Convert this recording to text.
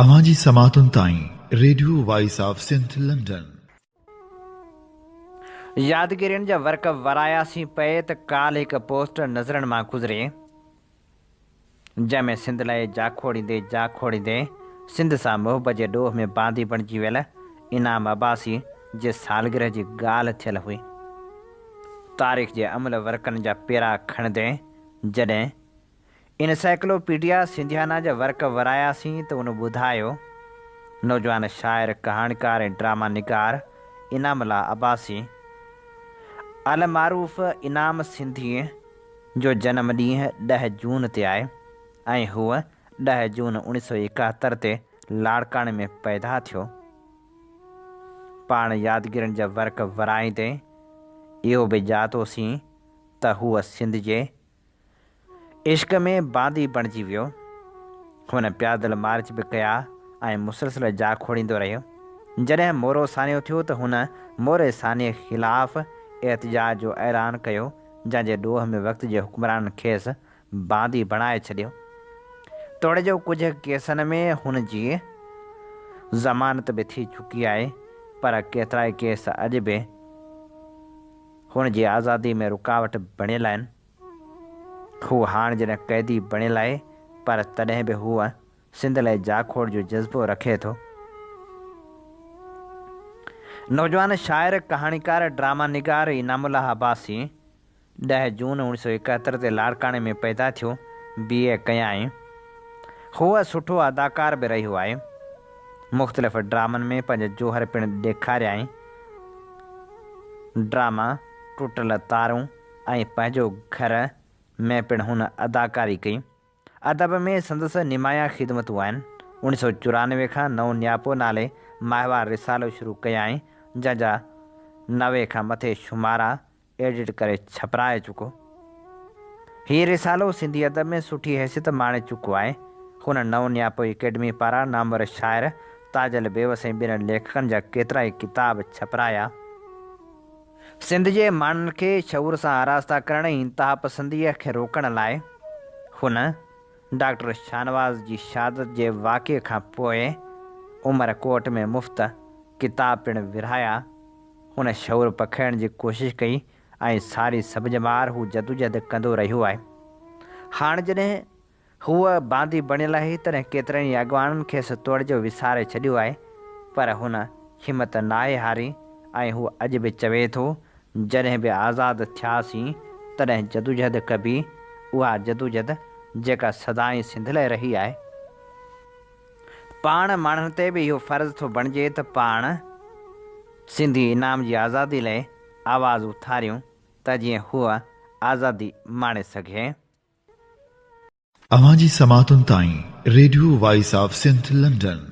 अवांजी समातुन ताईं radio voice of Sindh London. यादगिरियुनि जा वर्क वरायासीं पए त काल हिकु पोस्टर नज़रनि मां गुज़रे जंहिंमें सिंध लाइ जाखोड़ींदे सिंध सां मुहबत जे ॾोह में बांदी बणिजी वियल इनाम अब्बासी जे सालगिरह जी ॻाल्हि थियल हुई। तारीख़ जे अमल वर्कनि जा पेरा खणंदे जॾहिं इनसाइक्लोपीडिया सिंधियाना जा वर्क वरायासीं त उन ॿुधायो नौजवान शाइर कहाणीकार ऐं ड्रामा निगार इनामुल्लाह अब्बासी अलमारूफ़ इनाम सिंधीअ जो जनम ॾींहुं 10 जून ते आहे ऐं हूअ 10 जून 1971 ते लाड़काणे में पैदा थियो। पाण यादगिरियुनि जा वर्क वराईंदे इहो बि ॼातोसीं त हूअ सिंध जे इश्क में बांदी बणिजी वियो। हुन प्यादल मार्च बि कया ऐं मुसलसिल जाखोड़ींदो रहियो। जॾहिं मोरो सानियो थियो त हुन मोरे सानीअ ख़िलाफ़ एहतजाज जो ऐलान कयो, जंहिंजे ॾोह में वक़्त जे हुक्मरान खेसि बांदी बणाए छॾियो। तोड़े जो कुझु केसनि में हुन जी ज़मानत बि थी चुकी आहे, पर केतिरा ई केस अॼु बि हुन जी आज़ादी में रुकावट बणियल आहिनि। हू हाणे जॾहिं क़ैदी बणियल आहे, पर तॾहिं बि हूअ सिंध लाइ जाखोड़ जो जज़्बो रखे थो। नौजवान शाइर कहाणीकार ड्रामा निगार इनामुल्लाह अब्बासी 10 जून 1971 ते लाड़काणे में पैदा थियो। BA कयाईं। हूअ सुठो अदाकार बि रहियो आहे। मुख़्तलिफ़ ड्रामनि में पंहिंजा जोहर पिणु ॾेखारियाईं। ड्रामा टुटल तारूं ऐं पंहिंजो घर में पिणु हुन अदाकारी कई। अदब में संदसि निमाया ख़िदमतूं आहिनि। 1994 खां नओं न्यापो नाले माहवार रिसालो शुरू कयाईं, जंहिंजा 90 खां मथे शुमारा एडिट करे छपराए चुको। हीउ रिसालो सिंधी अदब में सुठी हैसियत माणे चुको आहे। हुन नओं न्यापो एकेडमी पारां नामवर शाइर ताजल बेवस ऐं ॿियनि लेखकनि जा केतिरा ई किताब छपराया। सिंध जे माण्हुनि खे शऊर सां आरास्ता करण ऐं इंतिहा पसंदीअ खे रोकण लाइ हुन डॉक्टर शाहनवाज़ जी शहादत जे वाक़िए खां पोइ उमरकोट में मुफ़्त किताब पिणु विरहाया। हुन शऊर पखिड़ण जी कोशिशि कई ऐं सारी सब्जमार हू जदोजहद कंदो रहियो आहे। हाणे जॾहिं हूअ बांदी बणियल आहे, तॾहिं केतिरनि ई अॻवाननि खेसि तोड़ जो विसारे छॾियो आहे, पर हुन हिमत नाहे हारी ऐं हू अॼु बि चवे थो, जॾहिं बि आज़ादु थियासीं तॾहिं जदोजहद कबी, उहा जदोजहद जेका सदाईं सिंध लाइ रही आहे। पाण माण्हुनि ते बि इहो फ़र्ज़ु थो बणिजे त पाण सिंधी इनाम जी आज़ादी लाइ आवाज़ उथारियूं, त जीअं हूअ आज़ादी माणे सघे। अवांजी समातुन ताईं radio voice of Sindh London.